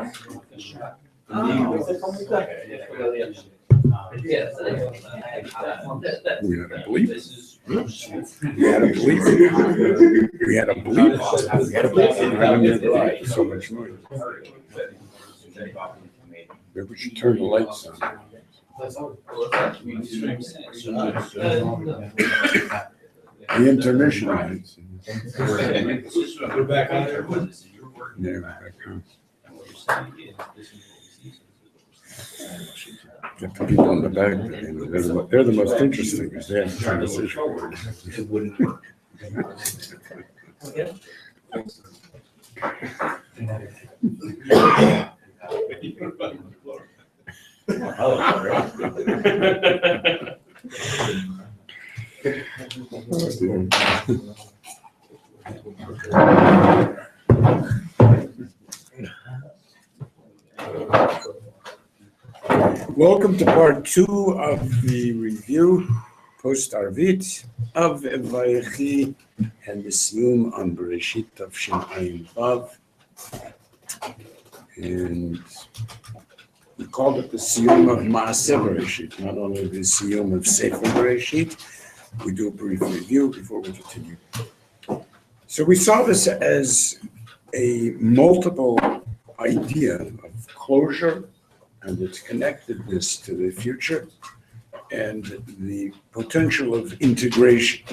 We had a bleep. We had a bleep. We had a bleep. We had a bleep. So much noise. Maybe we should turn the lights on. The intermission lights. We're back on there. Yeah, back on. Get the people in the back, they're the most interesting, because they have the conversation. It wouldn't work. Oh, dear. Welcome to part 2 of the review, post-Arvit, of Vayechi and the Siyum on Bereshit of Shem Ayin Vav. And we called it the Siyum of Maaseh Bereshit, not only the Siyum of Sefer Bereshit. We do a brief review before we continue. So we saw this as a multiple idea of closure and its connectedness to the future and the potential of integration.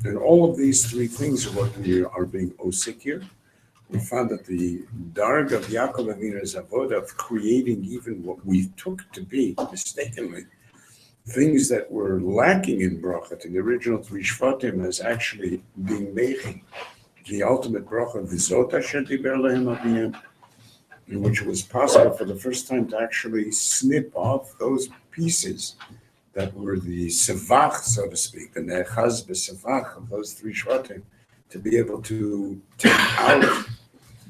And all of these three things are what we are being osik here. We found that the darg of Yaakov Avinu's avodah of creating even what we took to be mistakenly things that were lacking in bracha in the original three shvatim as actually being making the ultimate bracha of V'zot asher diber lahem aviyim, in which it was possible for the first time to actually snip off those pieces that were the sevach, so to speak, the ne'echaz b'sevach of those three shvatim, to be able to take out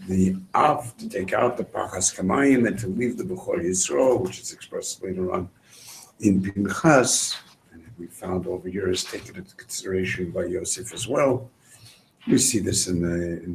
the av, to take out the pachas kamayim, and to leave the Bechor Yisrael, which is expressed later on in Pinchas, and we found over here is taken into consideration by Yosef as well. We see this in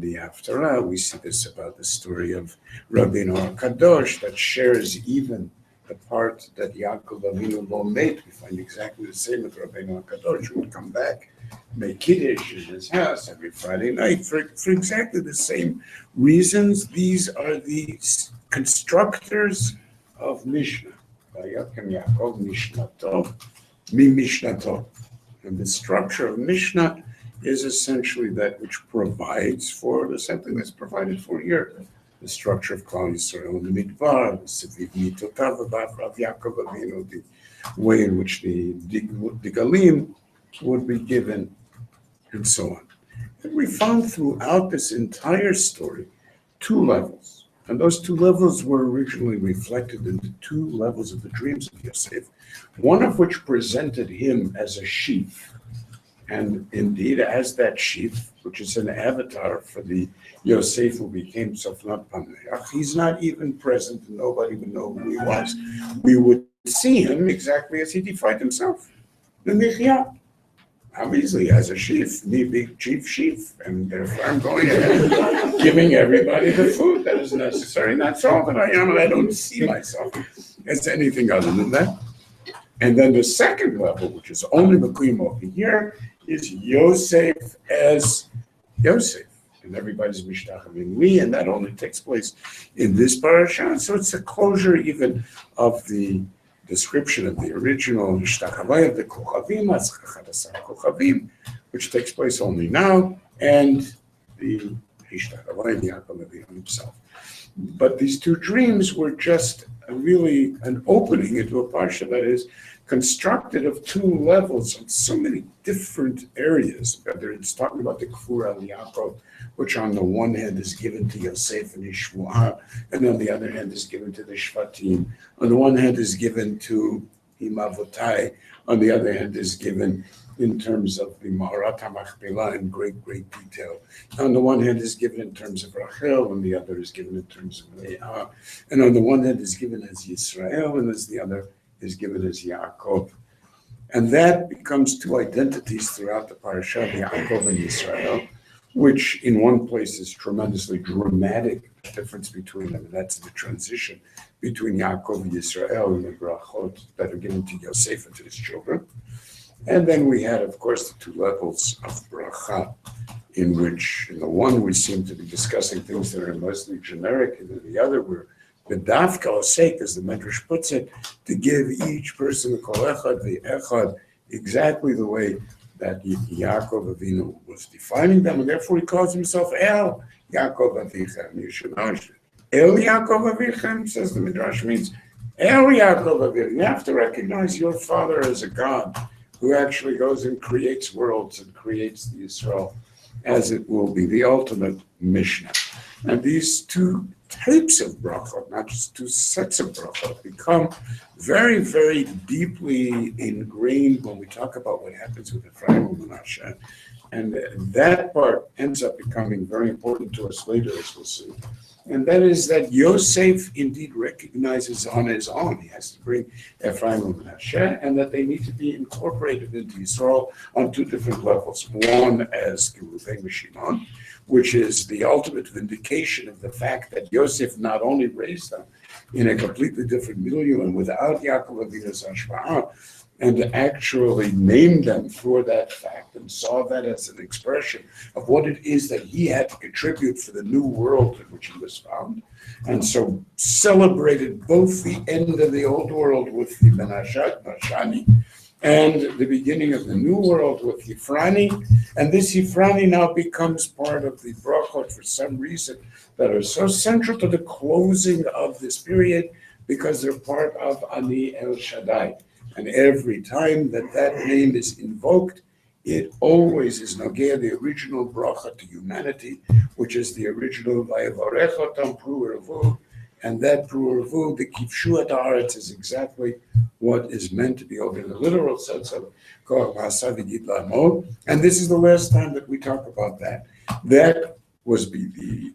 the Haftarah. We see this about the story of Rabbeinu HaKadosh that shares even the part that Yaakov Avinu lo made. We find exactly the same with Rabbeinu HaKadosh, who would come back, make Kiddush in his house every Friday night for exactly the same reasons. These are the constructors of Mishnah. Vayakem Yaakov Mishnato, mi Mishnato. And the structure of Mishnah is essentially that which provides for the same thing that's provided for here. The structure of Klal Yisrael and the Midbar, the Seviv Mitotav of Yaakov Avinu, the way in which the Galim would be given, and so on. And we found throughout this entire story 2 levels. And those 2 levels were originally reflected in the 2 levels of the dreams of Yosef, one of which presented him as a sheaf. And indeed, as that sheaf, which is an avatar for the Yosef who became Sofnat Paneach, he's not even present, and nobody would know who he was. We would see him exactly as he defined himself, the Michya. Obviously, as a sheaf, me big chief sheaf, and therefore I'm going ahead giving everybody the food that is necessary. And that's all that I am, and I don't see myself as anything other than that. And then the second level, which is only Mekum over here, is Yosef as Yosef. And everybody's Mishtachavim Li, and that only takes place in this parasha. So it's a closure even of the description of the original Mishtachavai of the Kochavim, Kochavim, which takes place only now, and the Mishtachavai of Yaakov Avinu himself. But these 2 dreams were just really an opening into a parsha that is constructed of 2 levels on so many different areas. Whether it's talking about the Kfura of Yaakov, which on the one hand is given to Yosef and Yishmuah, and on the other hand is given to the Shvatim. On the one hand is given to Imavotai, on the other hand is given in terms of the Ma'arat HaMachpelah in great detail. On the one hand is given in terms of Rachel, and the other is given in terms of Leah. And on the one hand is given as Yisrael, and as the other is given as Yaakov. And that becomes 2 identities throughout the parasha, Yaakov and Yisrael, which in one place is tremendously dramatic difference between them. And that's the transition between Yaakov and Yisrael and the brachot that are given to Yosef and to his children. And then we had, of course, the two levels of bracha, in which in the one we seem to be discussing things that are mostly generic, and in the other we're B'dafka osek, as the Medrash puts it, to give each person the kol echad v'echad exactly the way that Yaakov Avinu was defining them, and therefore he calls himself El Yaakov Avichem. You should know El Yaakov Avichem, says the Midrash, means El Yaakov Avichem. You have to recognize your father as a God who actually goes and creates worlds and creates the Yisrael as it will be, the ultimate Mishnah. And these two types of brachot, not just two sets of brachot, become very, very deeply ingrained when we talk about what happens with Ephraim and Manasseh. And that part ends up becoming very important to us later, as we'll see. And that is that Yosef indeed recognizes on his own, he has to bring Ephraim and Manasseh, and that they need to be incorporated into Yisrael on two different levels. One as Reuven and Shimon, which is the ultimate vindication of the fact that Yosef not only raised them in a completely different milieu and without Yaakov Avinu's hashpa'ah, and actually named them for that fact and saw that as an expression of what it is that he had to contribute for the new world in which he was found. And so celebrated both the end of the old world with the Mashani and the beginning of the new world with Yifrani. And this Yifrani now becomes part of the brachot for some reason that are so central to the closing of this period because they're part of Ani El Shaddai. And every time that that name is invoked, it always is Nogea, the original bracha to humanity, which is the original Vayevarechotam Pru'ervu, and that Pru'ervu, the Kivshu Haaretz, is exactly what is meant to be over in the literal sense of Koach Ma'asav V'Yid La'amod. And this is the last time that we talk about that. That was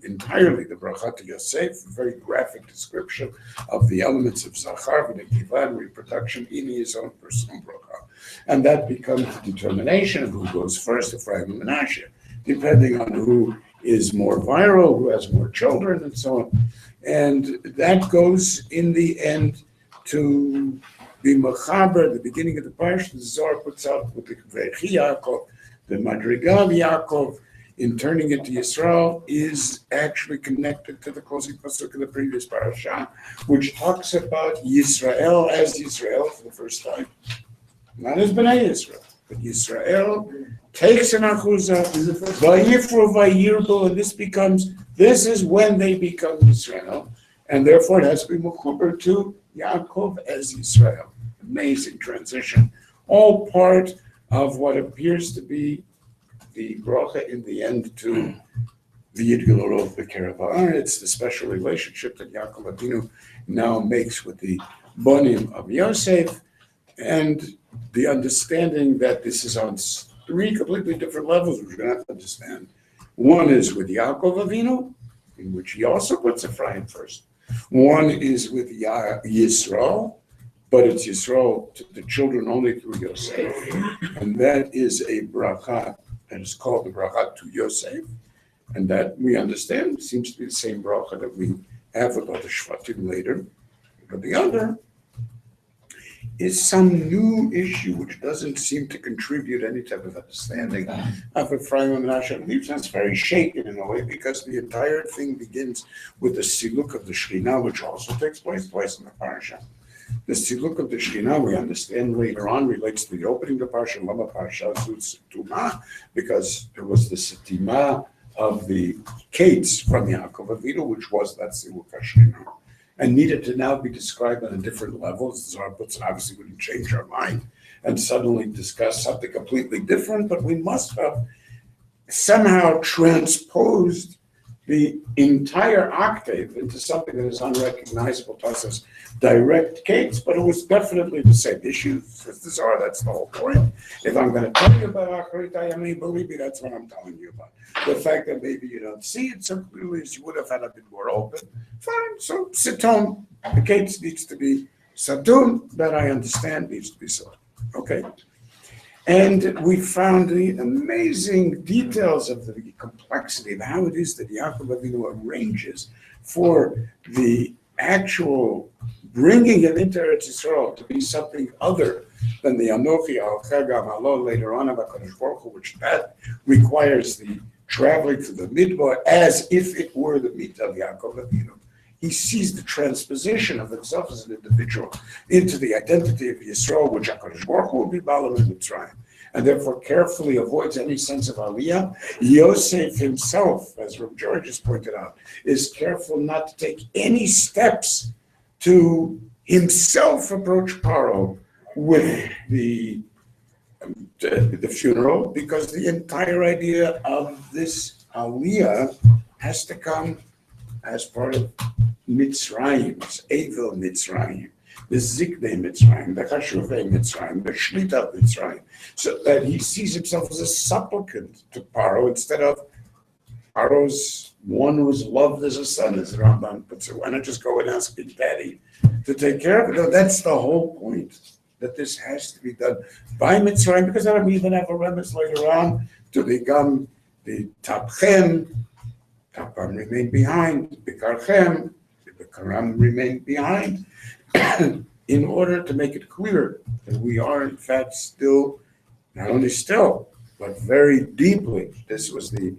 entirely the bracha to Yosef, a very graphic description of the elements of Zachar and Nekiva, reproduction in his own personal bracha. And that becomes the determination of who goes first, Ephraim and Manasseh, depending on who is more viral, who has more children, and so on. And that goes in the end to the Mechaber, the beginning of the parsha. The Zohar puts out with the V'echi Yaakov, the Madriga of Yaakov, in turning into Yisrael, is actually connected to the closing pasuk of the previous parasha, which talks about Yisrael as Yisrael for the first time. Not as Bnei Yisrael, but Yisrael takes an achuzah, vayifru vayirbu, and this is when they become Yisrael, and therefore it has to be mechuber to Yaakov as Yisrael. Amazing transition, all part of what appears to be the bracha in the end to the Yidgilorov B'Kerev Haaretz, the special relationship that Yaakov Avinu now makes with the Bonim of Yosef, and the understanding that this is on three completely different levels, which we're going to have to understand. One is with Yaakov Avinu, in which he also puts Ephraim first. One is with Yisrael, but it's Yisrael to the children only through Yosef, and that is a bracha that is called the bracha to Yosef, and that we understand seems to be the same bracha that we have about the Shvatim later. But the other is some new issue which doesn't seem to contribute any type of understanding of Ephraim and Manasseh. It leaves us very shaken in a way because the entire thing begins with the Siluk of the Shekhinah, which also takes place twice in the parasha. The Siluk of the Shekhinah, we understand later on, relates to the opening of the Parsha, Lama Parsha Tuma, because there was the Setima of the Kates from Yaakov Avinu, which was that Siluk HaShekhinah, and needed to now be described on a different level. The Zohar puts obviously wouldn't change our mind and suddenly discuss something completely different, but we must have somehow transposed the entire octave into something that is unrecognizable to us as direct Kates, but it was definitely the same issue. With the Zohar, that's the whole point. If I'm going to tell you about Acharit Hayamim, believe me, that's what I'm telling you about. The fact that maybe you don't see it so clearly as you would have had a bit more open, fine. So Siton, the Kates needs to be Satun, that I understand needs to be so. Okay. And we found the amazing details of the complexity of how it is that Yaakov Avinu arranges for the actual bringing him into Eretz Yisrael to be something other than the Anochi Al-Chagam Alo later on of HaKadosh Baruch Hu, which that requires the traveling to the Midbar as if it were the meat of Yaakov Avinu. He sees the transposition of himself as an individual into the identity of Yisrael, which HaKadosh Baruch Hu will be Balaam in Mitzrayim, and therefore carefully avoids any sense of Aliyah. Yosef himself, as Rabbi George has pointed out, is careful not to take any steps to himself approach Paro with the funeral, because the entire idea of this Aliyah has to come as part of Mitzrayim, Evil Mitzrayim, the Ziknei Mitzrayim, the Chashuvei Mitzrayim, the Shlita Mitzrayim, so that he sees himself as a supplicant to Paro instead of Paro's one who is loved as a son, as the Rambam puts it. Why not just go and ask his daddy to take care of it? No, that's the whole point, that this has to be done by Mitzrayim, because then we even have a remnants later on to become the Tapchem. Tapam remained behind, Bikarchem, the Karam remained behind, in order to make it clear that we are in fact still, not only still, but very deeply. This was the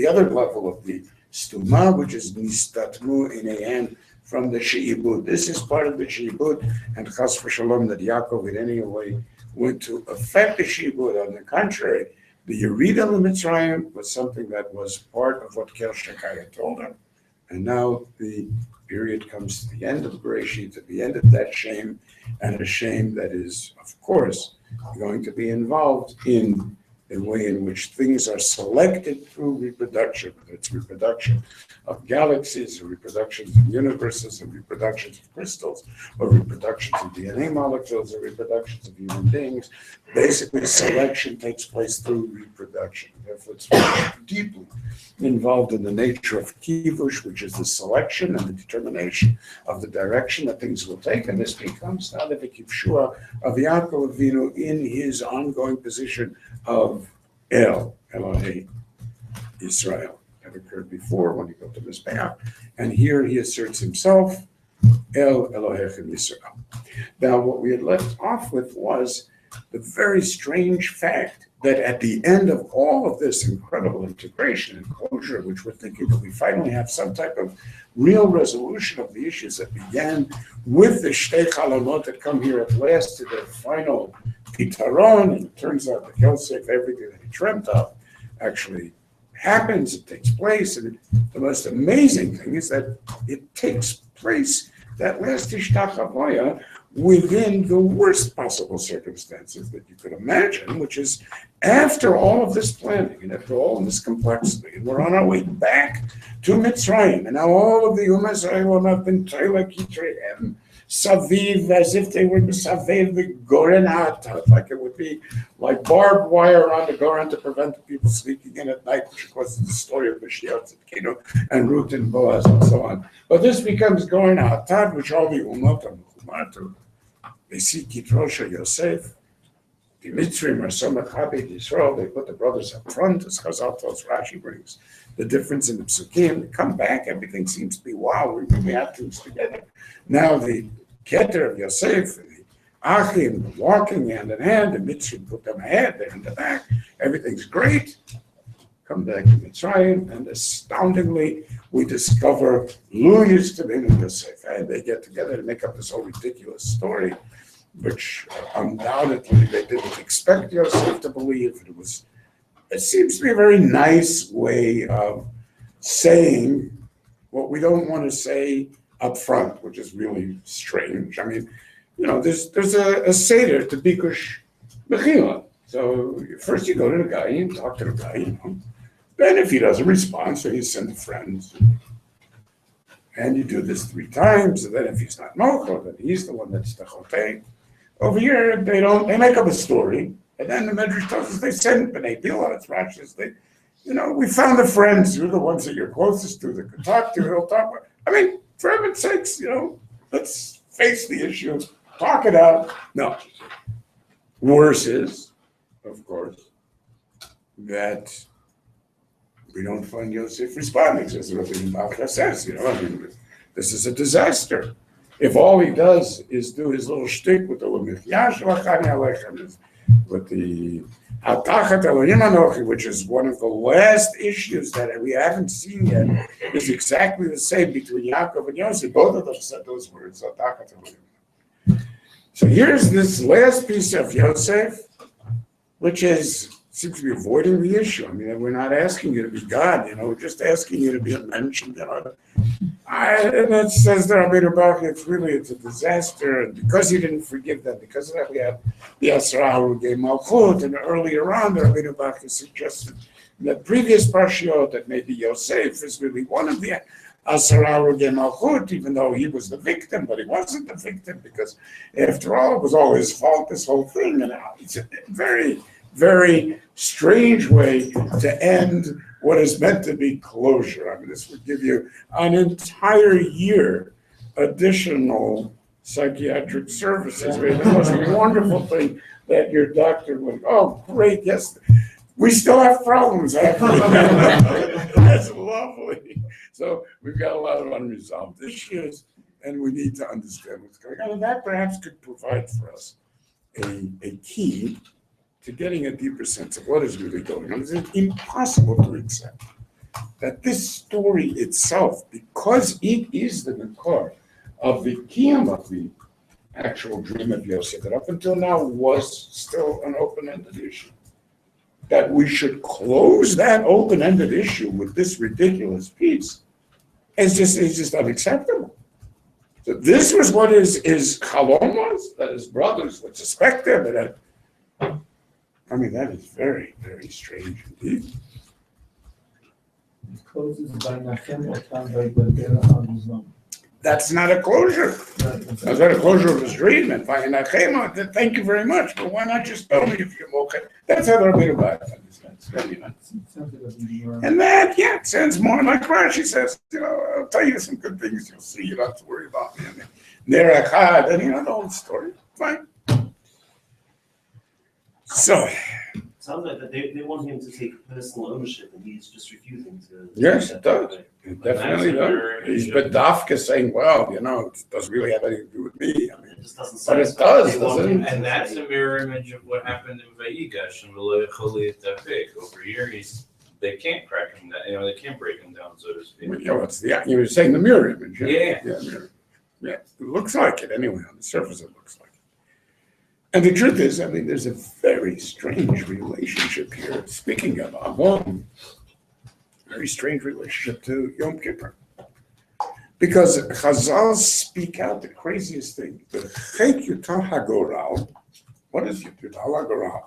other level of the Stuma, which is Nistatmu Ineyan from the She'ibud. This is part of the She'ibud, and Chas v'Shalom that Yaakov in any way went to affect the She'ibud. On the contrary, the Yerida of Mitzrayim was something that was part of what Kel Shekaya told him. And now the period comes to the end of Bereshit, to the end of that shame, and a shame that is, of course, going to be involved in the way in which things are selected through reproduction, whether it's reproduction of galaxies, or reproductions of universes, or reproductions of crystals, or reproductions of DNA molecules, or reproductions of human beings. Basically, selection takes place through reproduction. Therefore, it's very deeply involved in the nature of kivush, which is the selection and the determination of the direction that things will take. And this becomes now the kivshua of Yaakov Avinu in his ongoing position of Elohei Israel. That occurred before when he built the Mizbeach, and here he asserts himself, El Elohechem Yisrael. Now, what we had left off with was the very strange fact that at the end of all of this incredible integration and closure, which we're thinking that we finally have some type of real resolution of the issues that began with the Shtei Chalamot that come here at last to their final Pitaron, and it turns out that Yosef, everything that he dreamt of, actually happens, it takes place, and the most amazing thing is that it takes place, that last Ishtach Havoya, within the worst possible circumstances that you could imagine, which is after all of this planning and after all of this complexity, and we're on our way back to Mitzrayim, and now all of the Umm have been Teila Kitreim, Saviv, as if they were Saviv the Goren Ha'atat, like it would be like barbed wire around the Goren to prevent the people sleeping in at night, which of course is the story of Mashiach Tzidkenu and Ruth and Boaz and so on. But this becomes Goren Ha'atat, which all the Ummot are Mechumatu. They see Kitrosha Yosef, the Mitzrim are so Machabed Yisrael, they put the brothers up front, as Chazal tells Rashi brings the difference in the Psukim. They come back, everything seems to be wow, we really have things together. Now the Keter of Yosef, the Achim, walking hand in hand, the Mitzrim put them ahead, they're in the back, everything's great. Come back to Mitzrayim, and astoundingly, we discover Lu Yistabim and Yosef, and they get together to make up this whole ridiculous story, which undoubtedly they didn't expect Yosef to believe. It seems to be a very nice way of saying what we don't want to say up front, which is really strange. I mean, you know, there's a seder to Bikush Mechila. So first you go to the guy, you talk to the guy, you know. Then if he doesn't respond, so you send a friend. And you do this 3 times, and then if he's not Mocho, then he's the one that's the Chotei. Over here, they make up a story, and then the Medrash tells us they send B'nai Bila, it's Rashi's, we found the friends, you're the ones that you're closest to, that could talk to, he'll talk about. I mean, for heaven's sakes, let's face the issue, talk it out. No. Worse is, of course, that we don't find Yosef responding, as Rabbi Malka says, I mean, this is a disaster. If all he does is do his little shtick with the Lemichyah Shalachani Alechem, with the Hatachat Elohim Anochi, which is one of the last issues that we haven't seen yet, is exactly the same between Yaakov and Yosef. Both of them said those words, Hatachat Elohim. So here's this last piece of Yosef, which seems to be avoiding the issue. I mean, we're not asking you to be God, we're just asking you to be mentioned. And it says there, it's a disaster, and because he didn't forgive them, because of that we have the Asra Harugei Malchut, and earlier on, the Rabbeinu Bachya suggested in the previous parshiot that maybe Yosef is really one of the Asra Harugei Malchut, even though he was the victim, but he wasn't the victim, because after all, it was all his fault, this whole thing, and it's a very, very strange way to end what is meant to be closure. I mean, this would give you an entire year additional psychiatric services. I mean, the most wonderful thing that your doctor would, oh, great, yes, we still have problems. That's lovely. So we've got a lot of unresolved issues, and we need to understand what's going on. And that perhaps could provide for us a key to getting a deeper sense of what is really going on. It's impossible to accept that this story itself, because it is the core of the kiyum of the actual dream of Yosef, that up until now was still an open-ended issue, that we should close that open-ended issue with this ridiculous piece is just unacceptable. So this was what his chalom was, that his brothers would suspect him, and that I mean, that is very, very strange indeed. It closes by Nachem Otam by Badera Hamizon. That's not a closure. That's not a closure of his dream. And by Nachem, thank you very much, but why not just tell me if you're okay? That's how they're made about it. And that, it sounds more like Rashi says, I'll tell you some good things you'll see. You don't have to worry about me. And Nerachad, and the whole story. Fine. So, it sounds like that they want him to take personal ownership, and he's just refusing to. Yes, it does. It definitely does. He's Bedavka saying, well, it doesn't really have anything to do with me. I mean, It just doesn't. but it does, They want doesn't him it? to And that's say- a mirror image of what happened in Vayigash and V'lo Yecholi Tafik. Over here, they can't crack him down, they can't break him down, so to speak. You were saying the mirror image. Yeah. Mirror. Yeah, it looks like it anyway. On the surface, it looks like it. And the truth is, I mean, there's a very strange relationship here. Speaking of Avon, very strange relationship to Yom Kippur. Because Chazal speak out the craziest thing. The Chek Yutal HaGoral, what is Yutal HaGoral?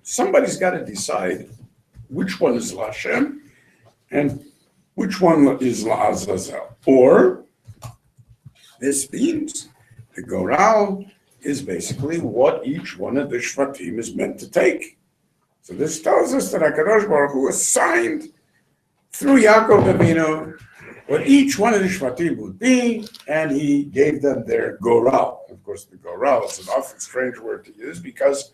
Somebody's got to decide which one is Lashem and which one is La'azazel. Or, this means the Goral is basically what each one of the Shvatim is meant to take. So this tells us that HaKadosh Baruch Hu assigned through Yaakov Avinu what each one of the Shvatim would be, and he gave them their Goral. Of course, the Goral is an often strange word to use because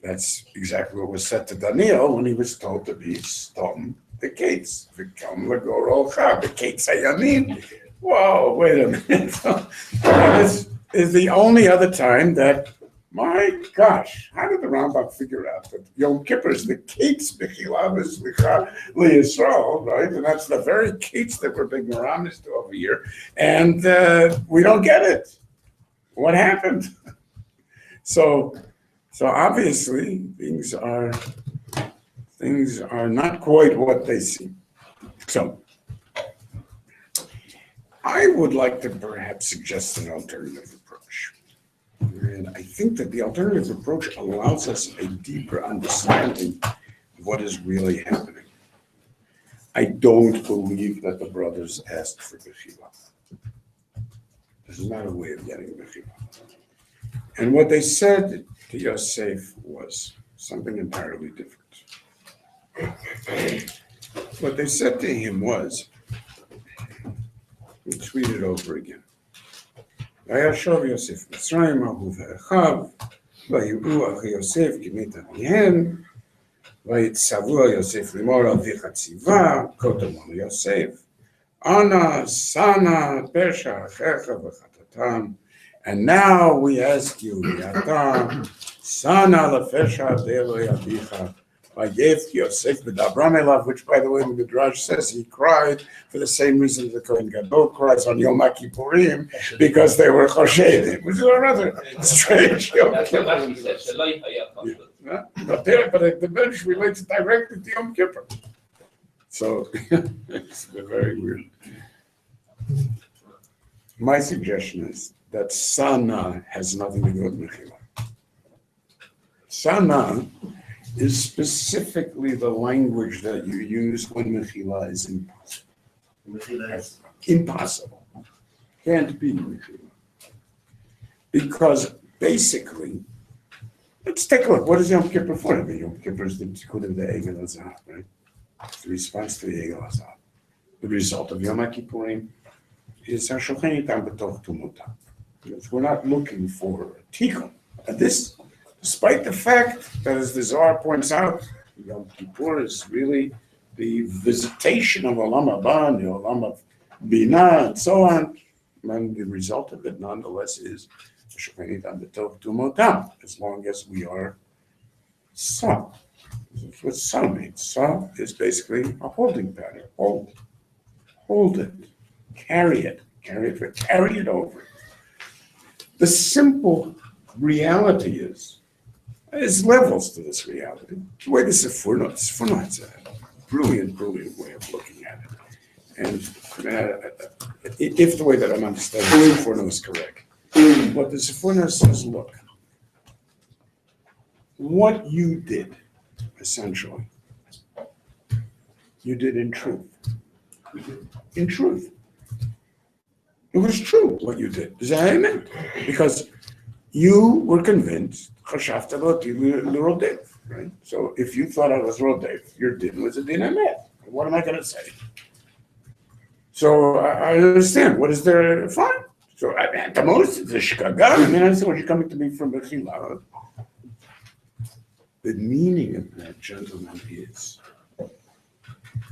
that's exactly what was said to Daniel when he was told to be Stom the Kates. V'kom leGoral Cha, the Kates Hayamin. Whoa, wait a minute. This is the only other time that, my gosh, how did the Rambam figure out that Yom Kippur is the Kates B'chilav is L'Yisrael, right? And that's the very Kates that we're being meramis to over here. And we don't get it. What happened? So obviously things are not quite what they seem. So I would like to perhaps suggest an alternative approach. And I think that the alternative approach allows us a deeper understanding of what is really happening. I don't believe that the brothers asked for Bechila. This is not a way of getting Bechila. And what they said to Yosef was something entirely different. What they said to him was, let's read it over again. Vayashov Yosef Mitzrayim ahu ve'echav ויראו אחי יוסף כמית אביהם, ויצוו יוסף לאמור אביך ציווה, כה תאמר יוסף, אנא שנה פשע אחיך וחטאתם, and now we ask you, ואתה שנה לפשע דאלוהי אביך, ויבך יוסף בדברם אליו, which by the way the Midrash says he cried for the same reason the Kohen Gadol cries on Yom Kippurim, because they were choshedim, which is a rather strange Yom Kippur. But the Midrash relates directly to Yom Kippur. So it's very weird. My suggestion is that Sana has nothing to do with Mechila. Sana is specifically the language that you use when Mechila is impossible. Impossible. Can't be Mechila. Because basically, let's take a look. What is Yom Kippur for? I mean, Yom Kippur is the Tikkun of the Egel HaZahav, right? It's the response to the Egel HaZahav. The result of Yom Kippurim is HaShochen Itam B'toch Tumutam. Because we're not looking for a tikkun. And this, despite the fact that, as the Zohar points out, Yom Kippur is really the visitation of Olam Haba, the Olam of Binah, and so on. And the result of it, nonetheless, is as long as we are Sa. That's what Sa means. Sa is basically a holding pattern. Hold it. Carry it over. The simple reality is, there's levels to this reality. The way the Sforno has a brilliant way of looking at it. And if the way that I'm understanding the Sforno is correct, what the Sforno says, look, what you did, essentially, you did in truth. In truth. It was true what you did. Because you were convinced, right? So if you thought I was Rodef, your din was a din emet. What am I going to say? So I understand. What is there? Fine. So at the most, it's a shkaga. I understand what you're coming to me from Bechila. The meaning of that, gentlemen, is,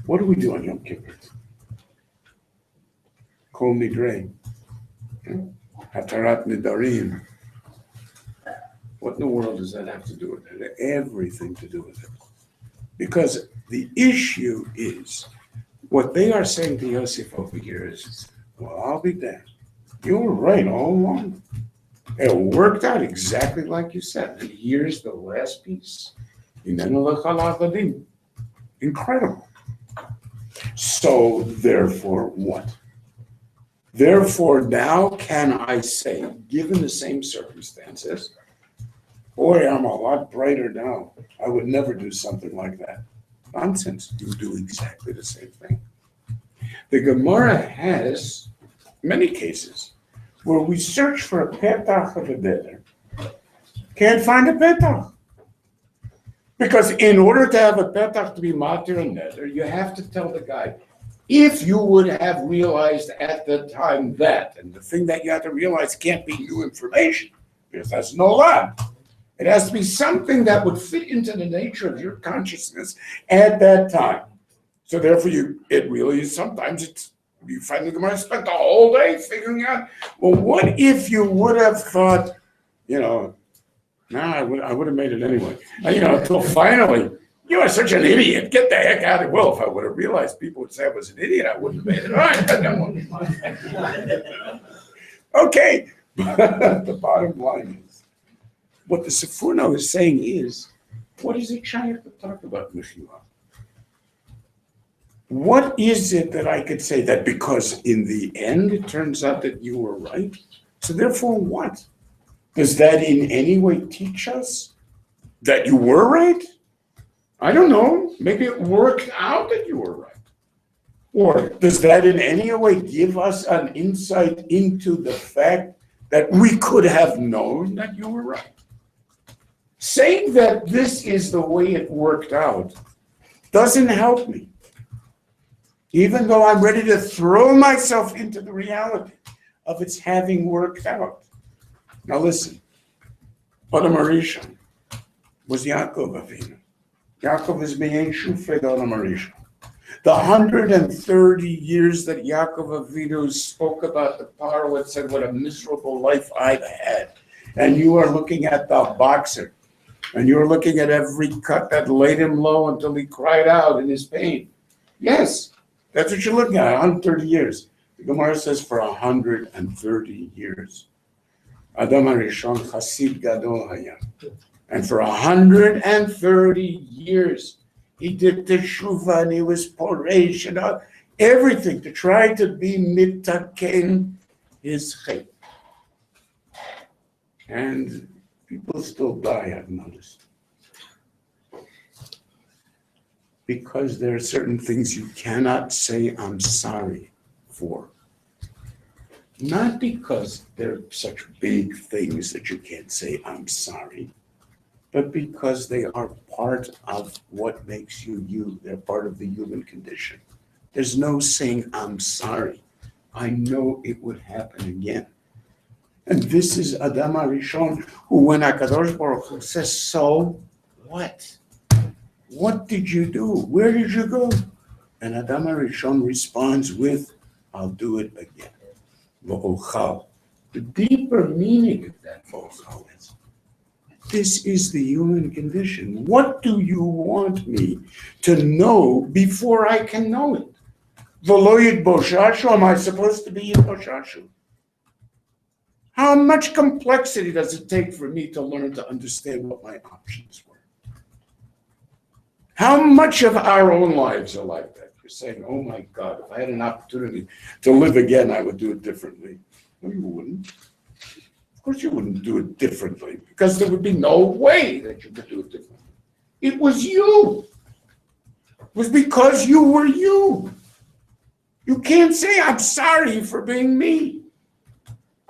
what do we do on Yom Kippur? Kol Nidrei, Hatarat Nidarim. What in the world does that have to do with it? Everything to do with it. Because the issue is, what they are saying to Yosef over here is, well, I'll be damned. You were right all along. It worked out exactly like you said. And here's the last piece. Incredible. So therefore what? Therefore now can I say, given the same circumstances, boy, I'm a lot brighter now. I would never do something like that. Nonsense. You do exactly the same thing. The Gemara has many cases where we search for a petach of a neder, can't find a petach. Because in order to have a petach to be matir and neder, you have to tell the guy, if you would have realized at the time that, and the thing that you have to realize can't be new information, because that's no lie. It has to be something that would fit into the nature of your consciousness at that time. So therefore, it really is sometimes you find the Gemara spent the whole day figuring out, well, what if you would have thought, I would have made it anyway. Until finally, you are such an idiot. Get the heck out of it. Well, if I would have realized people would say I was an idiot, I wouldn't have made it. All right, that won't be mine. Okay, the bottom line is, what the Sforno is saying is, what is it Shaykh to talk about Mechila? What is it that I could say that because in the end it turns out that you were right? So therefore what? Does that in any way teach us that you were right? I don't know. Maybe it worked out that you were right. Or does that in any way give us an insight into the fact that we could have known that you were right? Saying that this is the way it worked out doesn't help me. Even though I'm ready to throw myself into the reality of its having worked out. Now listen, Adam Arishon was Yaakov Avinu. Yaakov is being Shufred Adam Arishon. The 130 years that Yaakov Avinu spoke about the Paro and said, what a miserable life I've had. And you are looking at the boxer, and you're looking at every cut that laid him low until he cried out in his pain. Yes, that's what you're looking at, 130 years. The Gemara says for 130 years. Adam HaRishon Chasid Gadol Haya. And for 130 years, he did teshuvah and he was poresh and everything to try to be mitaken his chet. And people still die, I've noticed. Because there are certain things you cannot say I'm sorry for. Not because they're such big things that you can't say I'm sorry, but because they are part of what makes you you. They're part of the human condition. There's no saying I'm sorry. I know it would happen again. And this is Adam HaRishon, who when HaKadosh Baruch Hu says, so what? What did you do? Where did you go? And Adam HaRishon responds with, I'll do it again. V'ochal. The deeper meaning of that v'ochal is, this is the human condition. What do you want me to know before I can know it? V'lo yitboshashu, am I supposed to be yitboshashu? How much complexity does it take for me to learn to understand what my options were? How much of our own lives are like that? You're saying, oh my God, if I had an opportunity to live again, I would do it differently. No, you wouldn't. Of course you wouldn't do it differently, because there would be no way that you could do it differently. It was you. It was because you were you. You can't say, I'm sorry for being me.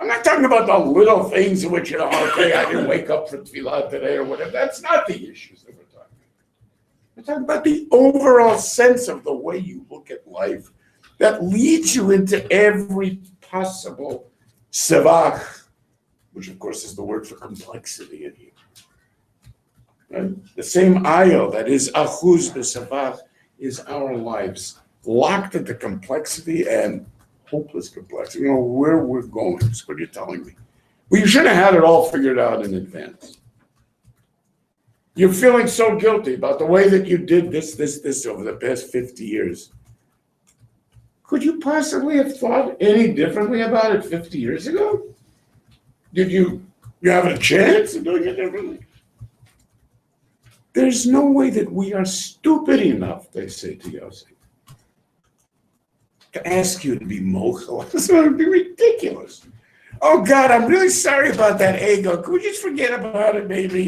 I'm not talking about the little things in which, okay, I didn't wake up for tefillah today or whatever. That's not the issues that we're talking about. We're talking about the overall sense of the way you look at life that leads you into every possible sevach, which of course is the word for complexity in here. Right? The same ayah that is achuz b'sevach is our lives, locked into complexity and hopeless complexity. You know where we're going. That's what you're telling me. Well, you should have had it all figured out in advance. You're feeling so guilty about the way that you did this over the past 50 years. Could you possibly have thought any differently about it 50 years ago? Did you have a chance of doing it differently? There's no way that we are stupid enough, they say to Yosef, to ask you to be mochel. This would be ridiculous. Oh God, I'm really sorry about that ego. Could we just forget about it, maybe,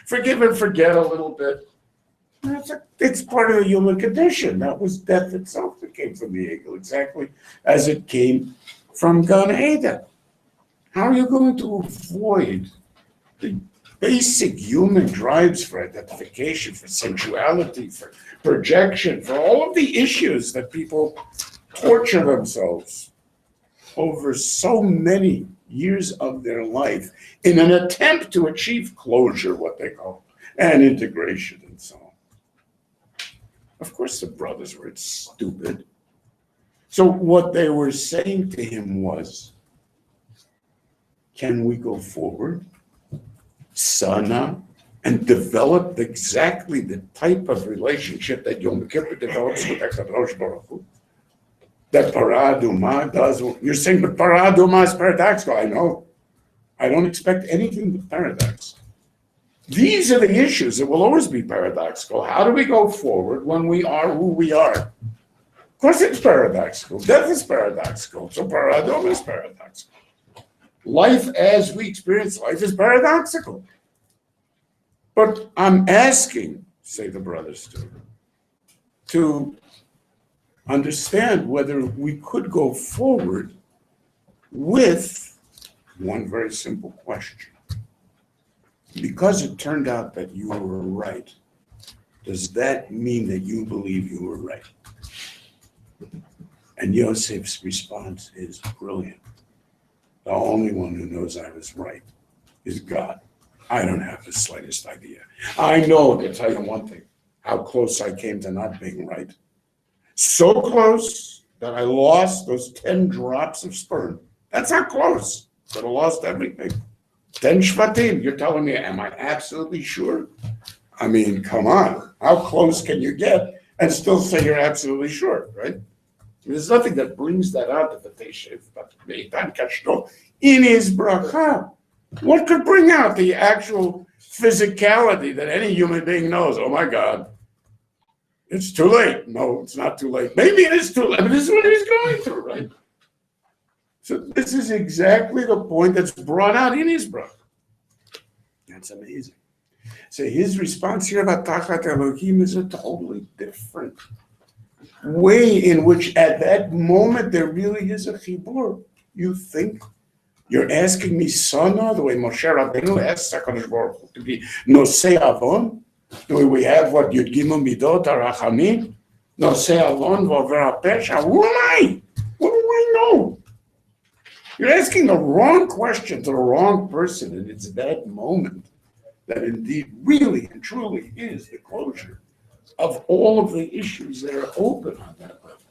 forgive and forget a little bit? It's part of the human condition. That was death itself that came from the ego, exactly as it came from Gan Eden. How are you going to avoid the basic human drives for identification, for sensuality, for projection, for all of the issues that people torture themselves over so many years of their life in an attempt to achieve closure, what they call, and integration and so on? Of course the brothers were stupid. So what they were saying to him was, can we go forward, Sana, and develop exactly the type of relationship that Yom Kippur develops with HaKadosh Baruch Hu? That Parah Adumah does. You're saying, but Parah Adumah is paradoxical. I know. I don't expect anything but paradox. These are the issues that will always be paradoxical. How do we go forward when we are who we are? Of course it's paradoxical. Death is paradoxical. So Parah Adumah is paradoxical. Life as we experience life is paradoxical. But I'm asking, say the brothers to understand whether we could go forward with one very simple question. Because it turned out that you were right, does that mean that you believe you were right? And Yosef's response is brilliant. The only one who knows I was right is God. I don't have the slightest idea. I know, I can tell you one thing, how close I came to not being right. So close that I lost those 10 drops of sperm. That's how close, but I lost everything. 10 shvatim, you're telling me, am I absolutely sure? I mean, come on, how close can you get and still say you're absolutely sure, right? There's nothing that brings that out of the Teshev, but Meitan Kashno in his bracha. What could bring out the actual physicality that any human being knows? Oh my God, it's too late. No, it's not too late. Maybe it is too late, but this is what he's going through, right? So this is exactly the point that's brought out in his bracha. That's amazing. So his response here about Tachat Elohim is a totally different way in which at that moment there really is a chibur. You think you're asking me, Sana, the way Moshe Rabbeinu asked HaKadosh Baruch Hu to be Nosei Avon? Do we have what Yud Gimel Midot HaRachamim? Nosei Avon V'Over HaPesha? Who am I? What do I know? You're asking the wrong question to the wrong person, and it's that moment that indeed really and truly is the closure of all of the issues that are open on that level.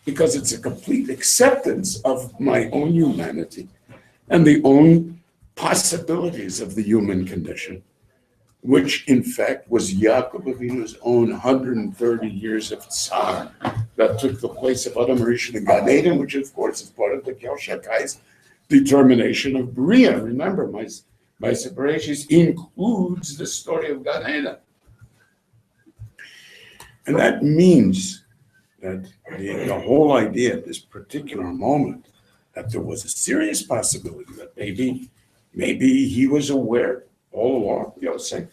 Because it's a complete acceptance of my own humanity and the own possibilities of the human condition, which in fact was Yaakov Avinu's own 130 years of tzar that took the place of Adam Rishon and Gan Eden, which of course is part of the Kel Shakai's determination of Bria. Remember, my separation includes the story of Gan Eden. And that means that the whole idea at this particular moment that there was a serious possibility that maybe he was aware all along, Yosef,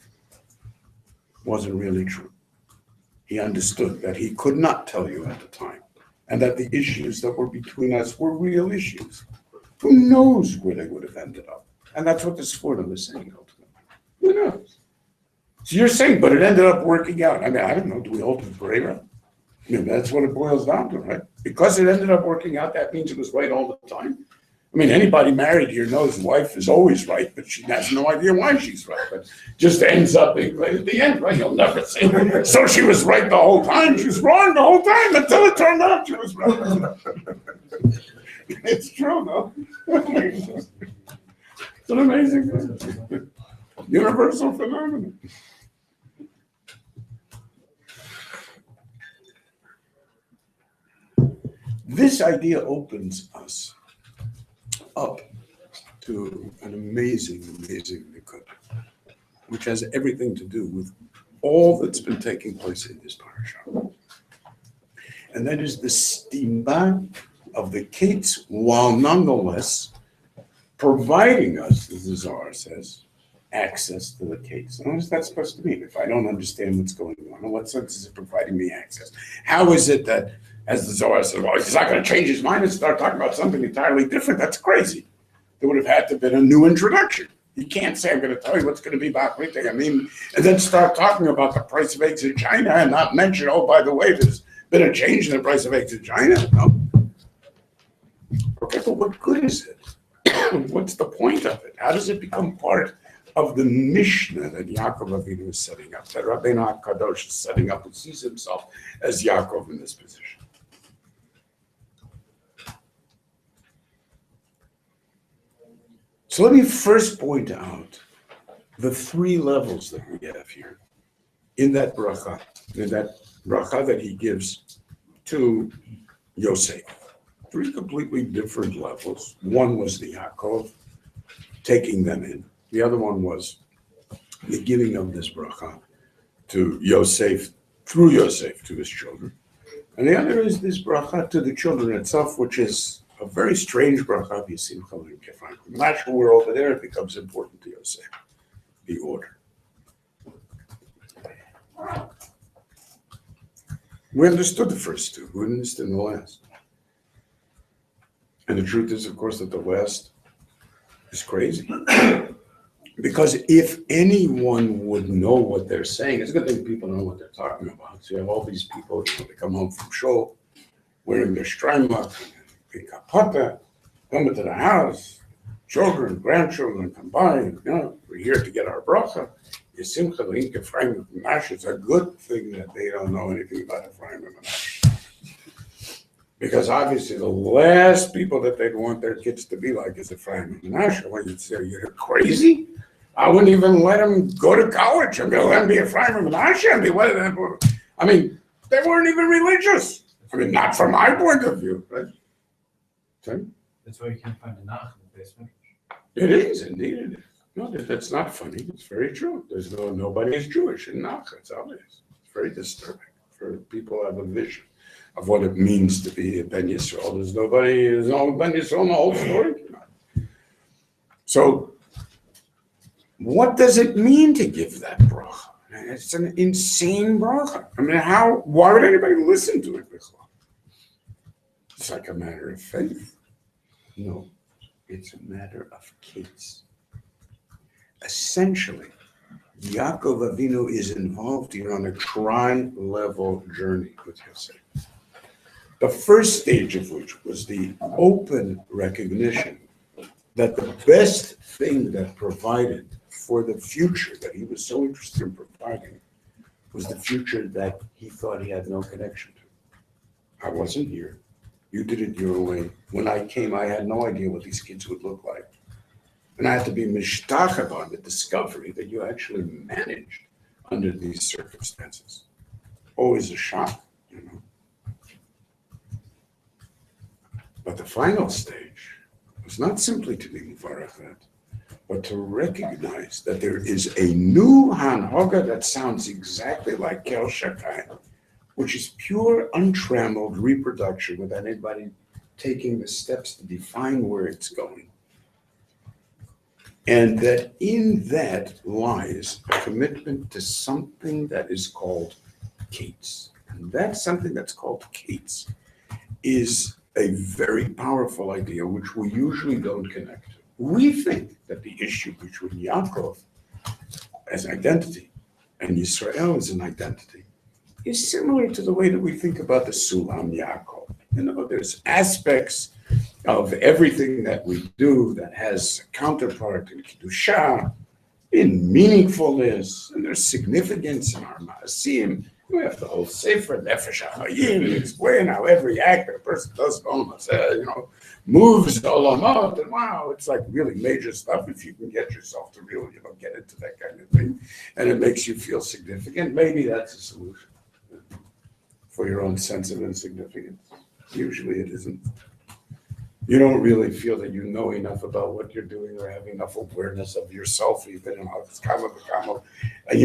wasn't really true. He understood that he could not tell you at the time, and that the issues that were between us were real issues. Who knows where they would have ended up? And that's what the Sforno is saying ultimately. Who knows? So you're saying, but it ended up working out. I mean, I don't know, do we hold with Brera? I mean, that's what it boils down to, right? Because it ended up working out, that means it was right all the time. I mean, anybody married here knows wife is always right, but she has no idea why she's right. But just ends up being right at the end, right? You'll never say, so she was right the whole time. She was wrong the whole time until it turned out she was right. It's true, though. It's an amazing thing. Universal phenomenon. This idea opens us up to an amazing likud, which has everything to do with all that's been taking place in this parasha. And that is the stimba of the Kates, while nonetheless providing us, as the Zohar says, access to the Kates. And what is that supposed to mean? If I don't understand what's going on, in what sense is it providing me access? How is it that, as the Zohar says, well, he's not going to change his mind and start talking about something entirely different? That's crazy. There would have had to have been a new introduction. You can't say, I'm going to tell you what's going to be about everything. I mean, and then start talking about the price of eggs in China and not mention, oh, by the way, there's been a change in the price of eggs in China. No. Okay, but what good is it? What's the point of it? How does it become part of the Mishnah that Yaakov Avinu is setting up, that Rabbeinu HaKadosh is setting up, and sees himself as Yaakov in this position? So let me first point out the three levels that we have here in that bracha that he gives to Yosef. Three completely different levels. One was the Yaakov, taking them in. The other one was the giving of this bracha to Yosef, through Yosef to his children. And the other is this bracha to the children itself, which is a very strange bracha. Naturally, we're over there, it becomes important to Yosef, the order. We understood the first two, we understood the last. And the truth is, of course, that the last is crazy. Because if anyone would know what they're saying, it's a good thing people know what they're talking about. So you have all these people, they come home from shul, wearing their shtreimach, big kapata, come into the house, children, grandchildren come by, and, we're here to get our bracha. Yesimcha Link Ephraim and Menashe. It's a good thing that they don't know anything about Ephraim and Menashe. Because obviously the last people that they'd want their kids to be like is Ephraim and Menashe. When you'd say, you're crazy? I wouldn't even let them go to college. I'm going to let them be Ephraim and Menashe. I mean, they weren't even religious. I mean, not from my point of view. Right? Sorry? That's why you can't find a nach in the basement. It is, indeed it is. No, that's not funny. It's very true. Nobody is Jewish in Nach. It's obvious. It's very disturbing for people who have a vision of what it means to be a Ben Yisrael. There's no Ben Yisrael in the whole story. So, what does it mean to give that bracha? It's an insane bracha. I mean, why would anybody listen to it? It's like a matter of faith. No, it's a matter of case. Essentially, Yaakov Avinu is involved here on a tri-level journey with Yosef. The first stage of which was the open recognition that the best thing that provided for the future that he was so interested in providing was the future that he thought he had no connection to. I wasn't here. You did it your way. When I came, I had no idea what these kids would look like. And I had to be mishtachab on the discovery that you actually managed under these circumstances. Always a shock, But the final stage was not simply to be Muvarach that, but to recognize that there is a new Hanhoga that sounds exactly like Kel Shakai, which is pure, untrammeled reproduction without anybody taking the steps to define where it's going. And that in that lies a commitment to something that is called Kates. And that something that's called Kates is a very powerful idea which we usually don't connect to. We think that the issue between Yaakov as identity and Yisrael as an identity is similar to the way that we think about the Sulam Yaakov. There's aspects of everything that we do that has a counterpart in Kedusha, in meaningfulness, and there's significance in our Ma'asim. We have the whole Sefer Nefesh HaChaim, explain how every act that a person does, moves the Olamot, and wow, it's like really major stuff if you can get yourself to really, get into that kind of thing, and it makes you feel significant. Maybe that's a solution for your own sense of insignificance. Usually it isn't. You don't really feel that you know enough about what you're doing or have enough awareness of yourself, even in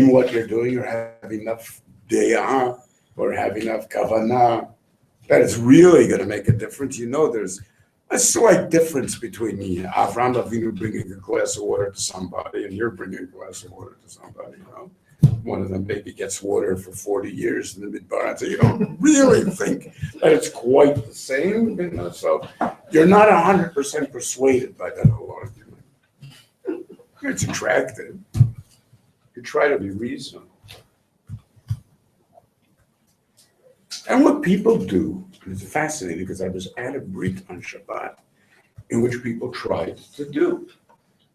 what you're doing, or have enough dayah or have enough kavanah that is really going to make a difference. There's a slight difference between Avraham Avinu bringing a glass of water to somebody and you're bringing a glass of water to somebody. One of them maybe gets water for 40 years in the Midbar, so you don't really think that it's quite the same. So you're not 100% persuaded by that whole argument. It's attractive. You try to be reasonable. And what people do, and it's fascinating because I was at a Brit on Shabbat in which people tried to do.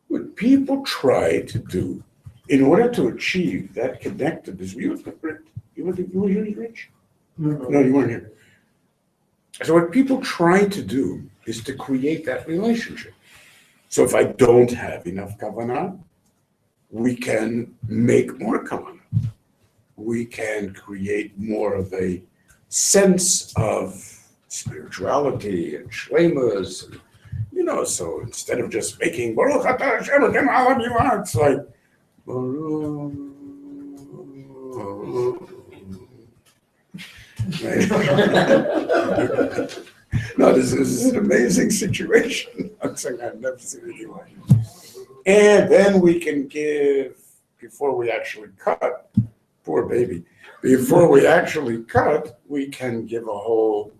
What people try to do in order to achieve that connectedness, were you at the Brit? You were here, Rich? No, you weren't here. So what people try to do is to create that relationship. So if I don't have enough kavanah, we can make more kavanah. We can create more of a sense of spirituality and shleimus, so instead of just making Baruch Atah Hashem Elokeinu Haolam Yivah, it's like Baruch. No, this is an amazing situation. I'm saying I've never seen anything like it. And then we can give, before we actually cut, poor baby, before we actually cut, we can give a whole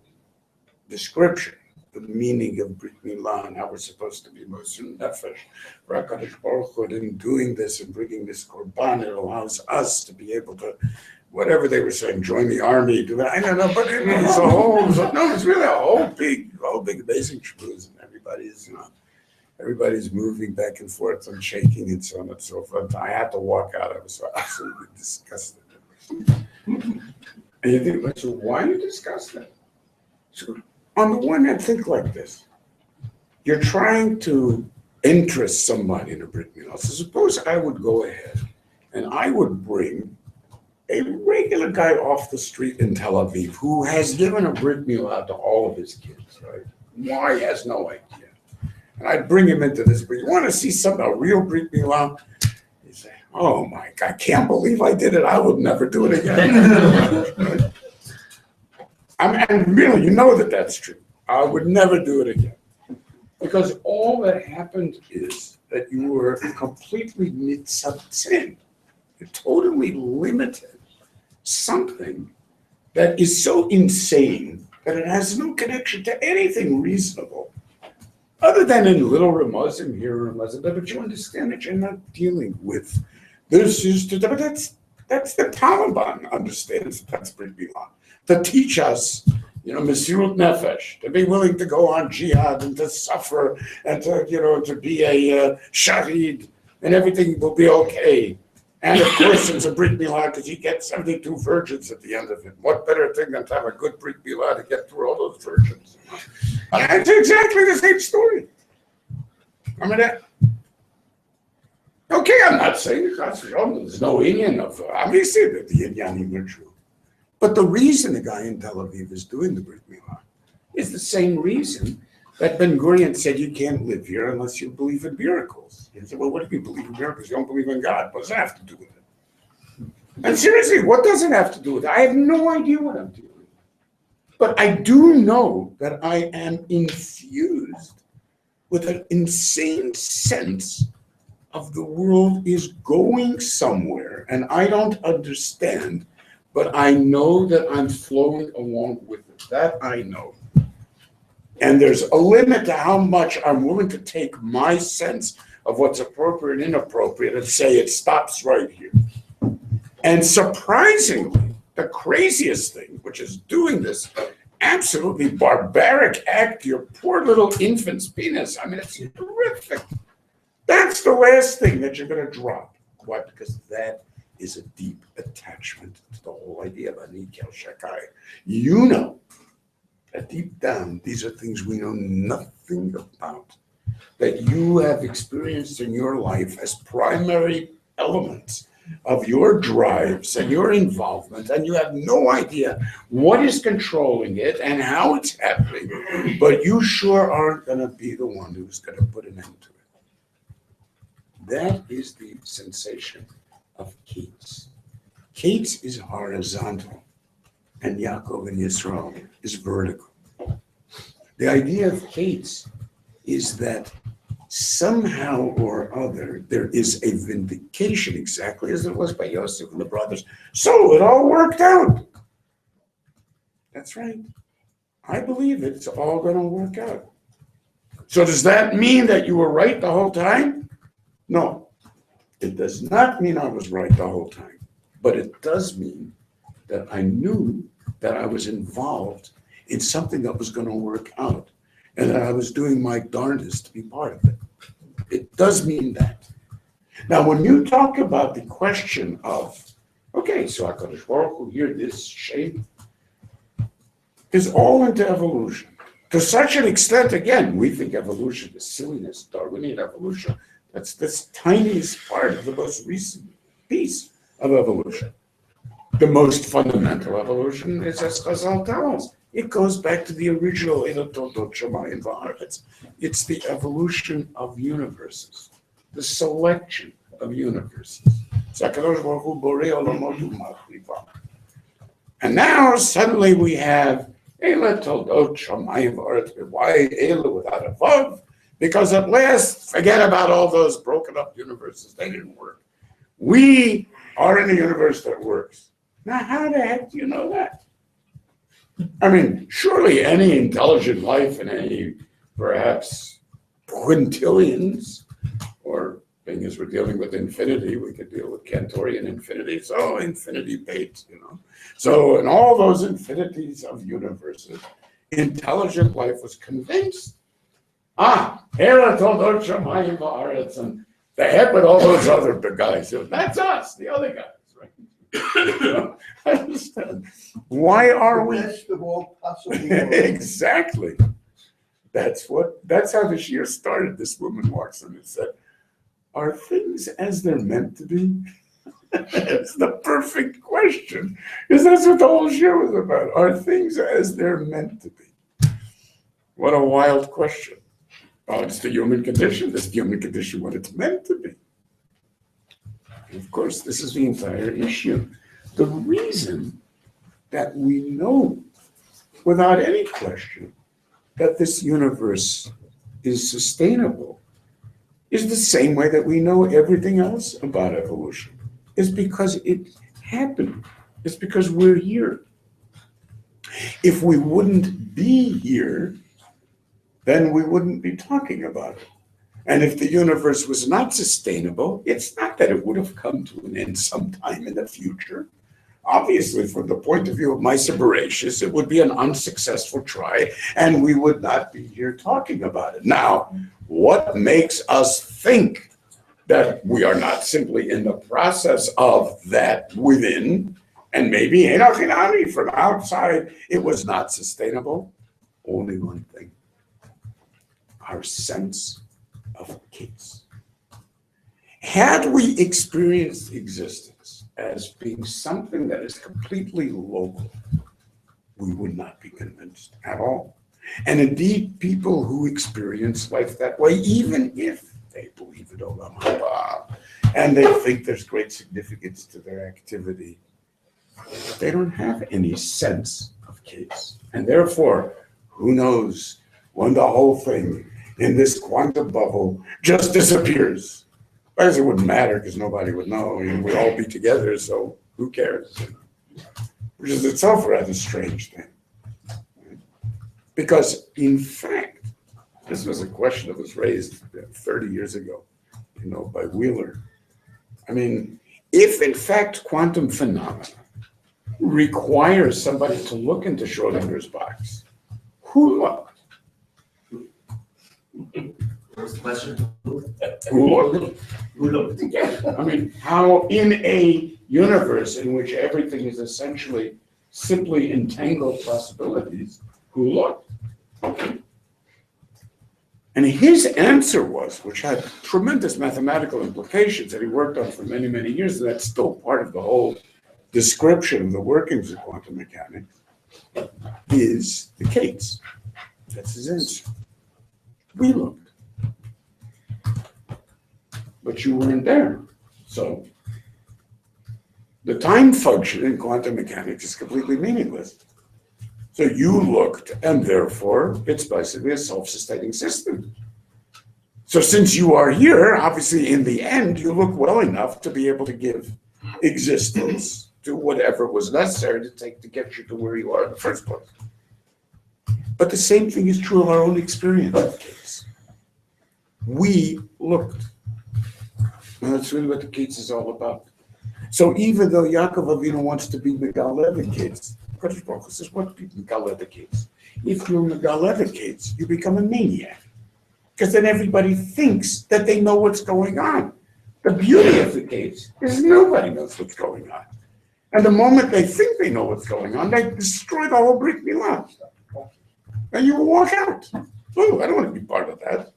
description, the meaning of Brit Milah and how we're supposed to be Mosin Nefesh. HaKadosh Baruch Hu, in doing this and bringing this Korban, it allows us to be able to, whatever they were saying, join the army, do that. I don't know, but it's really a whole big amazing shmooze, and everybody's, everybody's moving back and forth and shaking and so on and so forth. I had to walk out. I was so absolutely disgusted. And you think, so why are you disgusted? So on the one hand, think like this. You're trying to interest somebody in a Brit Milah. So suppose I would go ahead and I would bring a regular guy off the street in Tel Aviv who has given a Brit Milah to all of his kids, right? Why, he has no idea. And I'd bring him into this, but you want to see something, a real Brit Milah? You say, oh my God, I can't believe I did it. I would never do it again. And really, you know that that's true. I would never do it again. Because all that happened is that you were completely mitzaptzin. You totally limited something that is so insane that it has no connection to anything reasonable, other than in little remuzim here, remuzim there. But you understand that you're not dealing with this. But that's the Taliban understands that's Brit Milah. To teach us, Mesirut Nefesh, to be willing to go on jihad and to suffer and to be a shaheed, and everything will be okay. And of course, it's a Brit Milah because you get 72 virgins at the end of it. What better thing than to have a good Brit Milah to get through all those virgins? And it's exactly the same story. I mean, okay, I'm not saying there's no Indian of, obviously that the Indian were true. But the reason the guy in Tel Aviv is doing the Brit Milah is the same reason that Ben Gurion said you can't live here unless you believe in miracles. He said, well, what do you believe in miracles? You don't believe in God. What does that have to do with it? And seriously, what does it have to do with it? I have no idea what I'm doing. But I do know that I am infused with an insane sense of the world is going somewhere, and I don't understand, but I know that I'm flowing along with it. That I know. And there's a limit to how much I'm willing to take my sense of what's appropriate and inappropriate and say it stops right here. And surprisingly, the craziest thing, which is doing this absolutely barbaric act to your poor little infant's penis, I mean, it's horrific. That's the last thing that you're going to drop. Why? Because that is a deep attachment to the whole idea of Anikel Shakai. You know that deep down, these are things we know nothing about, that you have experienced in your life as primary elements of your drives and your involvement, and you have no idea what is controlling it and how it's happening, but you sure aren't going to be the one who's going to put an end to it. That is the sensation of Keats. Keats is horizontal, and Yaakov and Yisrael is vertical. The idea of Keats is that somehow or other there is a vindication, exactly as it was by Yosef and the brothers. So it all worked out. That's right. I believe it's all going to work out. So does that mean that you were right the whole time? No, it does not mean I was right the whole time, but it does mean that I knew that I was involved in something that was going to work out, and that I was doing my darndest to be part of it. It does mean that. Now, when you talk about the question of, okay, so HaKadosh Baruch Hu here, this shape, is all into evolution. To such an extent, again, we think evolution is silliness, Darwinian evolution. That's this tiniest part of the most recent piece of evolution. The most fundamental evolution is, as Chazal tells us, it goes back to the original It's the evolution of universes, the selection of universes. And now suddenly we have Eila Toldot Shamayim V'Aretz. Why Eila without a Vav? Because at last, forget about all those broken up universes. They didn't work. We are in a universe that works. Now, how the heck do you know that? I mean, surely any intelligent life in any, perhaps, quintillions, or being as we're dealing with infinity, we could deal with Cantorian infinity. So infinity bait, So in all those infinities of universes, intelligent life was convinced Hera Toldot Shamayim Va'aretz, and the heck with all those other big guys. That's us, the other guys, right? I understand. Why are we? Best of all possible worlds. Exactly. That's how the shir started. This woman walks in and said, "Are things as they're meant to be?" It's the perfect question, because that's what the whole shir was about. Are things as they're meant to be? What a wild question. Oh, it's the human condition. It's the human condition what it's meant to be. And of course, this is the entire issue. The reason that we know without any question that this universe is sustainable is the same way that we know everything else about evolution. It's because it happened. It's because we're here. If we wouldn't be here, then we wouldn't be talking about it. And if the universe was not sustainable, it's not that it would have come to an end sometime in the future. Obviously, from the point of view of Ma'aser Bereishis, it would be an unsuccessful try, and we would not be here talking about it. Now, what makes us think that we are not simply in the process of that within, and maybe Hinachinami from outside, it was not sustainable? Only one thing. Our sense of case. Had we experienced existence as being something that is completely local, we would not be convinced at all. And indeed, people who experience life that way, even if they believe in Olam Haba and they think there's great significance to their activity, they don't have any sense of case. And therefore, who knows when the whole thing in this quantum bubble just disappears. I guess it wouldn't matter because nobody would know. We'd all be together, so who cares? Which is itself a rather strange thing. Because in fact, this was a question that was raised 30 years ago, by Wheeler. I mean, if in fact quantum phenomena requires somebody to look into Schrodinger's box, who looked? What was the question? Who looked? Who looked? I mean, how in a universe in which everything is essentially simply entangled possibilities, who looked? And his answer was, which had tremendous mathematical implications that he worked on for many, many years, and that's still part of the whole description of the workings of quantum mechanics, is the case. That's his answer. We looked. But you weren't there. So the time function in quantum mechanics is completely meaningless. So you looked, and therefore it's basically a self-sustaining system. So since you are here, obviously in the end, you look well enough to be able to give existence to whatever was necessary to get you to where you are in the first place. But the same thing is true of our own experience of the case. We looked. And that's really what the case is all about. So even though Yaakov Avinu wants to be Megaleh the case, Kadosh Baruch Hu says, what be Megaleh the case? If you're Megaleh the case, you become a maniac. Because then everybody thinks that they know what's going on. The beauty of the case is nobody knows what's going on. And the moment they think they know what's going on, they destroy the whole Brit Milah. And you will walk out. Oh, I don't want to be part of that.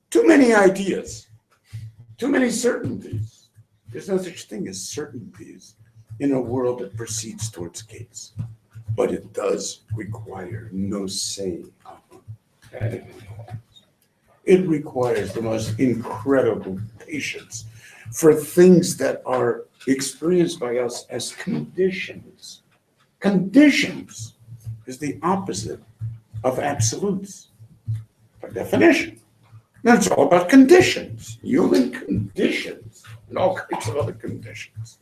Too many ideas. Too many certainties. There's no such thing as certainties in a world that proceeds towards case. But it does require no say of them. It requires the most incredible patience for things that are experienced by us as conditions. Conditions is the opposite of absolutes, by definition. Now it's all about conditions, human conditions, and all kinds of other conditions.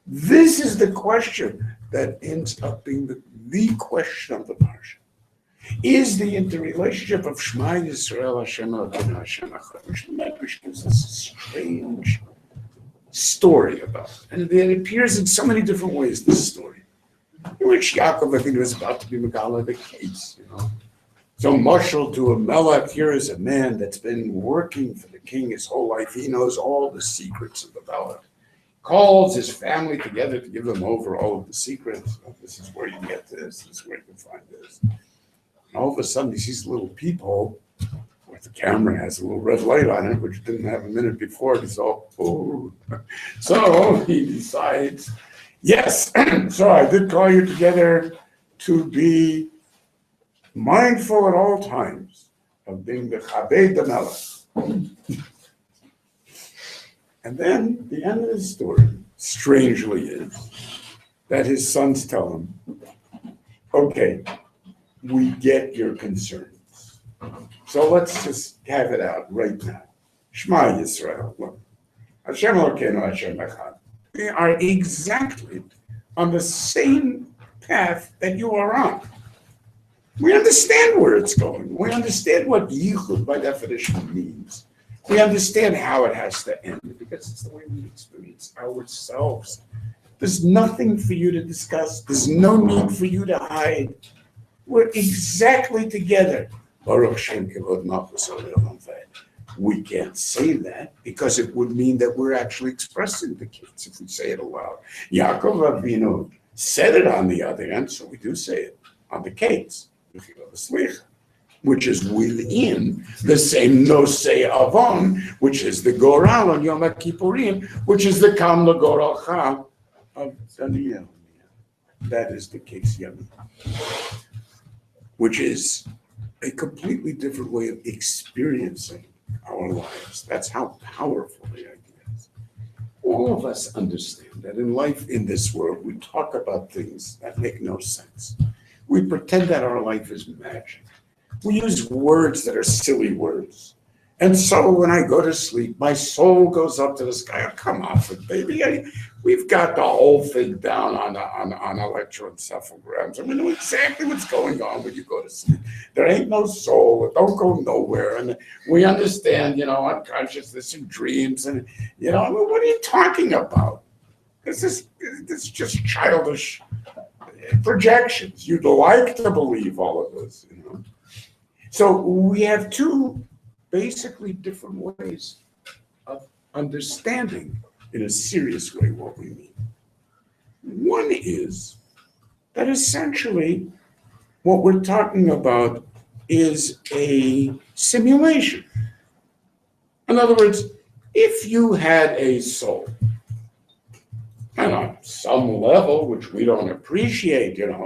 This is the question that ends up being the question of the parsha. Is the interrelationship of Shema Yisrael Hashem Elokeinu Hashem Echad, which the Medrash gives us a strange story about. And it appears in so many different ways, this story, in which Yaakov Avinu is about to be Megaleh the case, So Marshal to a Melech, here is a man that's been working for the king his whole life. He knows all the secrets of the Melech. Calls his family together to give them over all of the secrets. This is where you get this is where you can find this. And all of a sudden he sees a little peephole where the camera has a little red light on it, which it didn't have a minute before. He's all, oh. So he decides, yes, so I did call you together to be mindful at all times of being the Chabed the Melech. And then the end of the story, strangely, is that his sons tell him, okay, we get your concerns. So let's just have it out right now. Shema Yisrael, look, Hashem Elokeinu Hashem Echad. We are exactly on the same path that you are on. We understand where it's going. We understand what yichud by definition means. We understand how it has to end because it's the way we experience ourselves. There's nothing for you to discuss. There's no need for you to hide. We're exactly together. Baruch Shem Kivod Malchus Olam Vayed. We can't say that because it would mean that we're actually expressing the case if we say it aloud. Yaakov Avinu said it on the other end, so we do say it on the case. Which is within the same Nosei Avon, which is the Goral on Yom Kippurim, which is the Kam LaGoralcha of Daniel. That is the case Yom, which is a completely different way of experiencing our lives. That's how powerful the idea is. All of us understand that in life in this world, we talk about things that make no sense. We pretend that our life is magic. We use words that are silly words. And so when I go to sleep, my soul goes up to the sky. Oh, come off it, baby. We've got the whole thing down on electroencephalograms. And we know exactly what's going on when you go to sleep. There ain't no soul. It don't go nowhere. And we understand, unconsciousness and dreams. And, what are you talking about? This is just childish projections. You'd like to believe all of this, So we have two basically different ways of understanding in a serious way what we mean. One is that essentially what we're talking about is a simulation. In other words, if you had a soul, and on some level, which we don't appreciate, there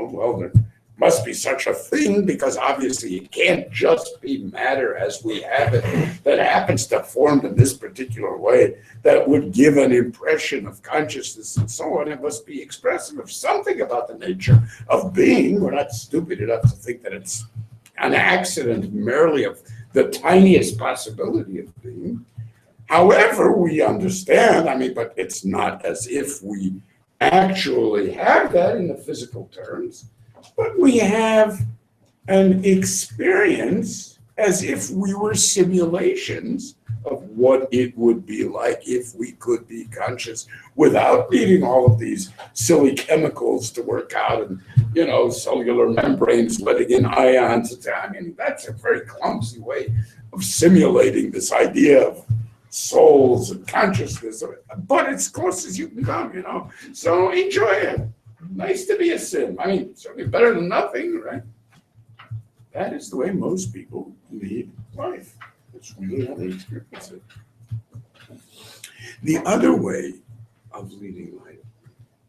must be such a thing because obviously it can't just be matter as we have it that happens to form in this particular way that would give an impression of consciousness and so on. It must be expressive of something about the nature of being. We're not stupid enough to think that it's an accident merely of the tiniest possibility of being. However, we understand, but it's not as if we actually have that in the physical terms, but we have an experience as if we were simulations of what it would be like if we could be conscious without needing all of these silly chemicals to work out and, cellular membranes letting in ions. That's a very clumsy way of simulating this idea of souls and consciousness, but it's close as you can come, So enjoy it. Nice to be a sim. Certainly better than nothing, right? That is the way most people lead life. It's really how they experience it. The other way of leading life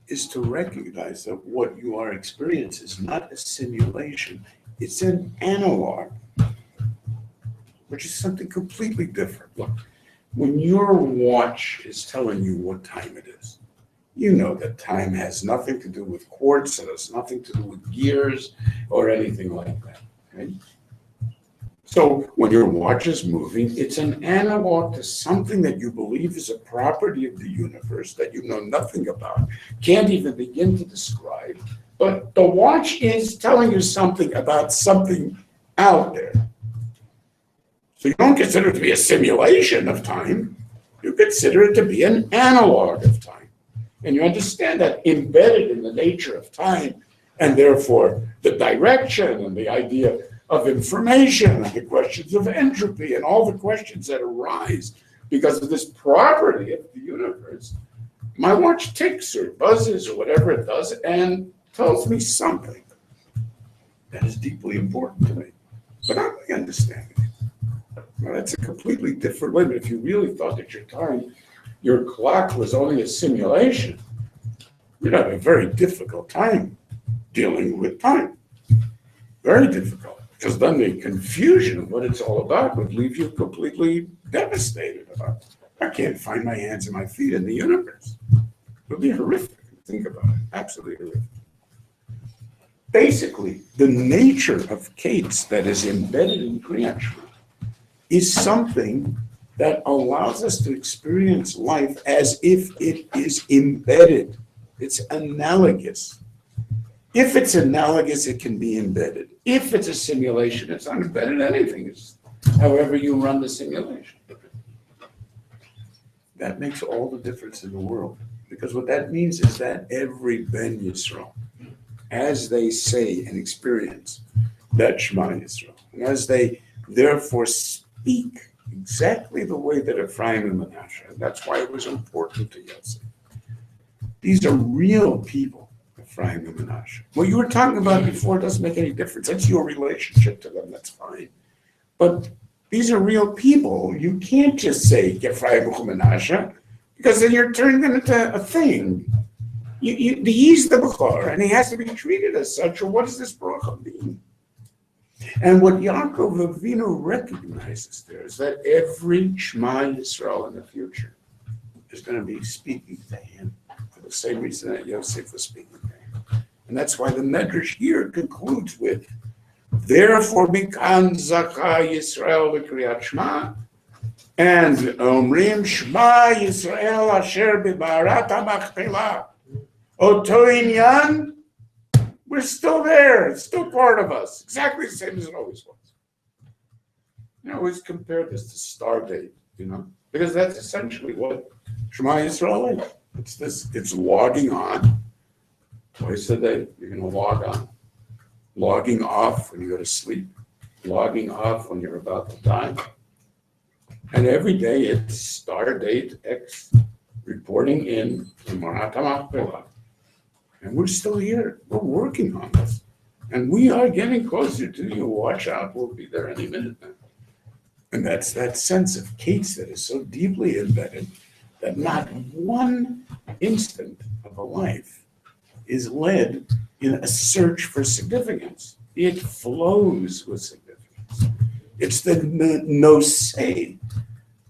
is to recognize that what you are experiencing is not a simulation, it's an analog, which is something completely different. Look, when your watch is telling you what time it is, you know that time has nothing to do with quartz, it has nothing to do with gears or anything like that. Okay? So when your watch is moving, it's an analog to something that you believe is a property of the universe that you know nothing about, can't even begin to describe, but the watch is telling you something about something out there. So you don't consider it to be a simulation of time, you consider it to be an analog of time. And you understand that embedded in the nature of time, and therefore the direction and the idea of information and the questions of entropy and all the questions that arise because of this property of the universe, my watch ticks or buzzes or whatever it does and tells me something that is deeply important to me. But I'm not understanding it. Now, that's a completely different way. But if you really thought that your clock was only a simulation, you'd have a very difficult time dealing with time. Very difficult. Because then the confusion of what it's all about would leave you completely devastated about it. I can't find my hands and my feet in the universe. It would be horrific. Think about it. Absolutely horrific. Basically, the nature of Kates that is embedded in Kriyat Shema is something that allows us to experience life as if it is embedded. It's analogous. If it's analogous, it can be embedded. If it's a simulation, it's not embedded anything. It's however you run the simulation. That makes all the difference in the world. Because what that means is that every Ben Yisrael, as they say and experience that Shema Yisrael, and as they therefore speak exactly the way that Ephraim and Manasseh, and that's why it was important to Yosef. These are real people, Ephraim and Manasseh. What you were talking about before doesn't make any difference. That's your relationship to them, that's fine. But these are real people. You can't just say Ephraim and Manasseh, because then you're turning them into a thing. He's the Bechor, and he has to be treated as such, or what does this bracha mean? And what Yaakov Avinu recognizes there is that every Shema Yisrael in the future is going to be speaking to him for the same reason that Yosef was speaking to him. And that's why the Medrash here concludes with, therefore Mikan Zaka Yisrael v'Kriyat Shema, and Omrim Shema Yisrael Asher B'Ma'arat HaMachpelah. Oto Inyan, we're still there. It's still part of us. Exactly the same as it always was. I always compare this to Stardate, because that's essentially what Shema Yisrael is. It's logging on twice a day. You're going to log on. Logging off when you go to sleep. Logging off when you're about to die. And every day it's Stardate X reporting in Marat HaMachpelah. And we're still here. We're working on this. And we are getting closer to you. Watch out. We'll be there any minute now. And that's that sense of Kates that is so deeply embedded that not one instant of a life is led in a search for significance. It flows with significance. It's the no-say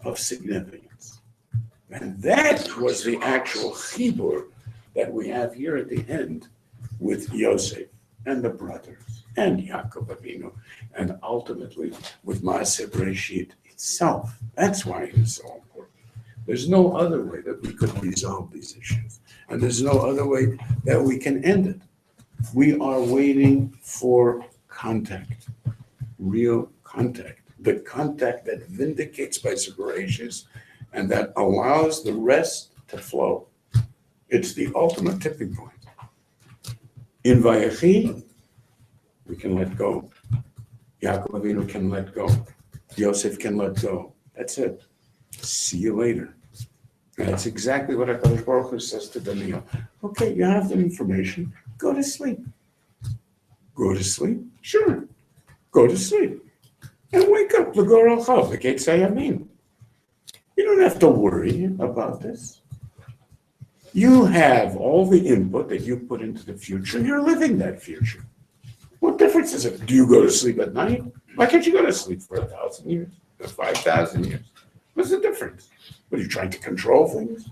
of significance. And that was the actual chibur that we have here at the end with Yosef and the brothers and Yaakov Avinu, and ultimately with Maaseh Bereshit itself. That's why it is so important. There's no other way that we could resolve these issues, and there's no other way that we can end it. We are waiting for contact, real contact, the contact that vindicates Maaseh Bereshit and that allows the rest to flow. It's the ultimate tipping point. In Vayechi, we can let go. Yaakov Avinu can let go. Yosef can let go. That's it. See you later. And that's exactly what HaKadosh Baruch Hu says to Daniel. Okay, you have the information. Go to sleep. Go to sleep? Sure. Go to sleep. And wake up. L'gor al-chav, l'ketz hayamin. You don't have to worry about this. You have all the input that you put into the future, and you're living that future. What difference is it? Do you go to sleep at night? Why can't you go to sleep for 1,000 years, or 5,000 years? What's the difference? Are you trying to control things?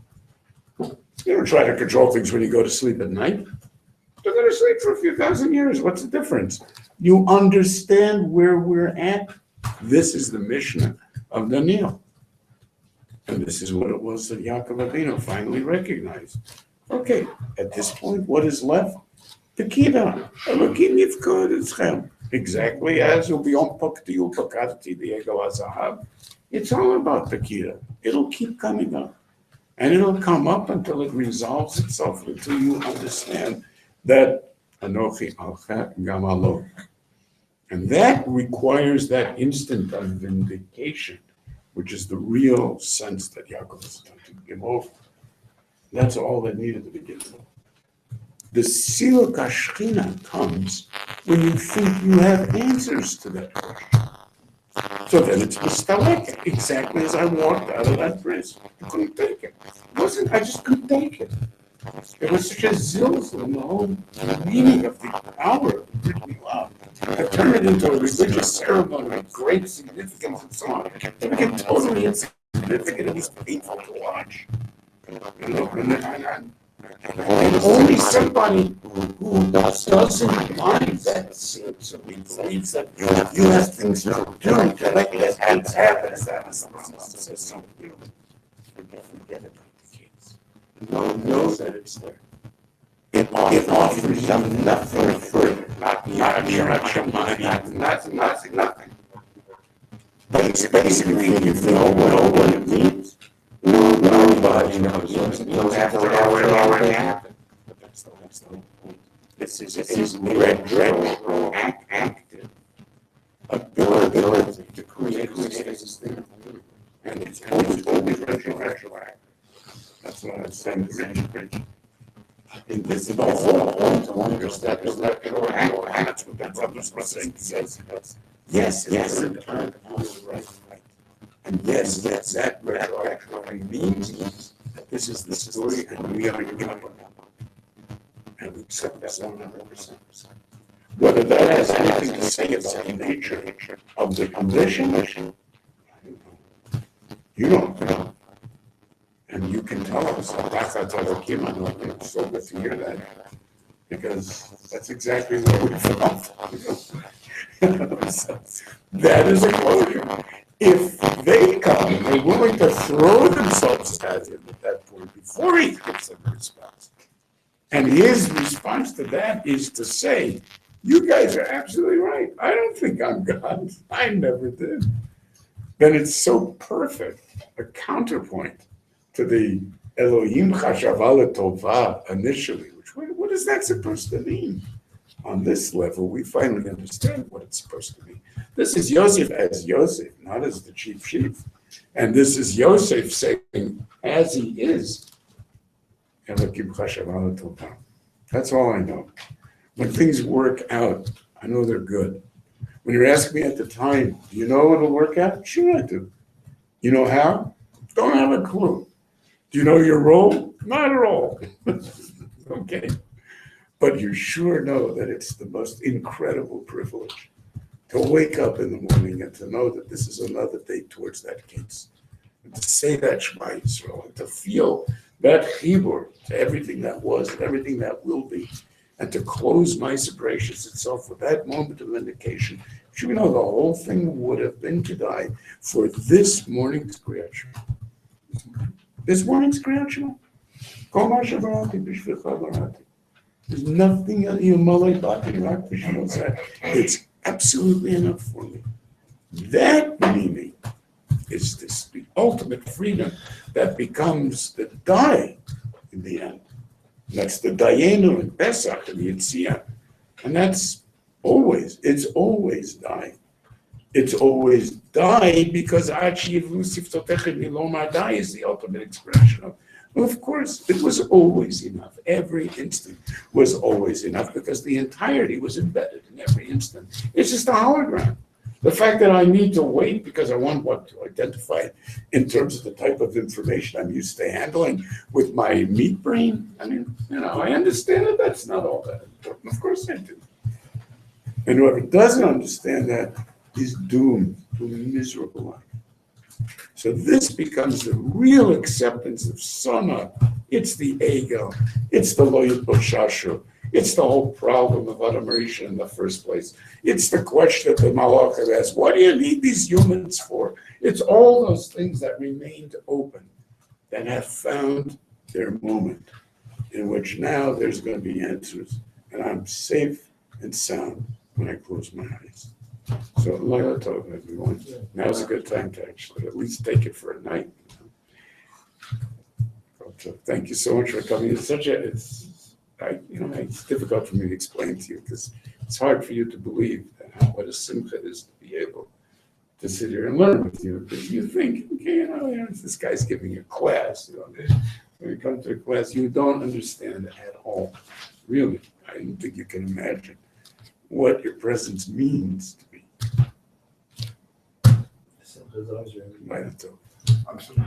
You don't try to control things when you go to sleep at night. You go to sleep for a few thousand years. What's the difference? You understand where we're at. This is the mission of Daniel. And this is what it was that Yaakov Avinu finally recognized. Okay, at this point, what is left? Tekida. Elokim yifkod etzchem. Exactly as u'biyom pakti u'pakadti b'yegel hazahav. It's all about Tekida. It'll keep coming up. And it'll come up until it resolves itself, until you understand that Anochi alcha gam alo. And that requires that instant of vindication, which is the real sense that Yaakov is going to give over. That's all that needed to begin with. The Siluk HaShechina comes when you think you have answers to that question. So then it's mistalek, exactly as I walked out of that bris. I couldn't take it. I just couldn't take it. There was such a zilzal in the whole meaning of the hour of the Brit Milah. It turned it into a religious ceremony with great significance and so on. It became totally insignificant and was painful to watch. You know, and only somebody who doesn't mind that sense of believes that you have things to do to make things happen. Says something, you know, forget about the case. No one knows that it's there. It offers them nothing further, nothing. Basically, if you know what it means, nobody knows. You have to know what already happened. But that's the whole point. This is dreadful, active ability to create this thing. And it's always retroactive. That's what I'm saying. And this is the whole point to understand is that that's what that's what I'm saying. Yes, it's right. And yes, that retroactively means that this is the story and we are giving up. And we accept that 100%. Whether that has anything to say about the nature of the condition, you don't know. And you can tell us, it's so good to hear that, because that's exactly what we felt. That is a closure. If they come, they're willing to throw themselves at him at that point before he gives them a response. And his response to that is to say, you guys are absolutely right. I don't think I'm God. I never did. Then it's so perfect, a counterpoint to the Elohim Chashavala Tova initially, which what is that supposed to mean? On this level, we finally understand what it's supposed to mean. This is Yosef as Yosef, not as the chief. And this is Yosef saying, as he is, Elohim Chashavala Tova. That's all I know. When things work out, I know they're good. When you're asking me at the time, do you know it'll work out? Sure I do. You know how? Don't have a clue. Do you know your role? Not at all. Okay. But you sure know that it's the most incredible privilege to wake up in the morning and to know that this is another day towards that case. And to say that Shema Yisrael and to feel that chibur to everything that was and everything that will be. And to close my Bereshis itself with that moment of vindication. Should we know the whole thing would have been to die for this morning's Kriyat Shema. This morning's Kriyat Shema. Kol ma shebarati b'shvilcha barati. There's nothing it's absolutely enough for me. That meaning is the ultimate freedom that becomes the die in the end. That's the Dayenu and Pesach and Yitzhak. And it's always die. It's always die because Achi Yevusif Totechet Miloma die is the ultimate expression of. Well, of course, it was always enough. Every instant was always enough because the entirety was embedded in every instant. It's just a hologram. The fact that I need to wait because I want what to identify in terms of the type of information I'm used to handling with my meat brain. I mean, I understand that that's not all that important. Of course I do. And whoever doesn't understand that is doomed to a miserable life. So this becomes the real acceptance of Sona. It's the ego. It's the Loyut Boshashu. It's the whole problem of Adam Rishon in the first place. It's the question that the Malach has asked, what do you need these humans for? It's all those things that remained open that have found their moment in which now there's going to be answers. And I'm safe and sound when I close my eyes. So, Laila Tov, everyone. Now's a good time to actually at least take it for a night. So thank you so much for coming. It's difficult for me to explain to you because it's hard for you to believe that what a simcha is to be able to sit here and learn with you, because you think, okay, this guy's giving a class, when you come to a class, you don't understand at all. Really, I don't think you can imagine what your presence means to me. Simcha's always really Right, so, Absolutely.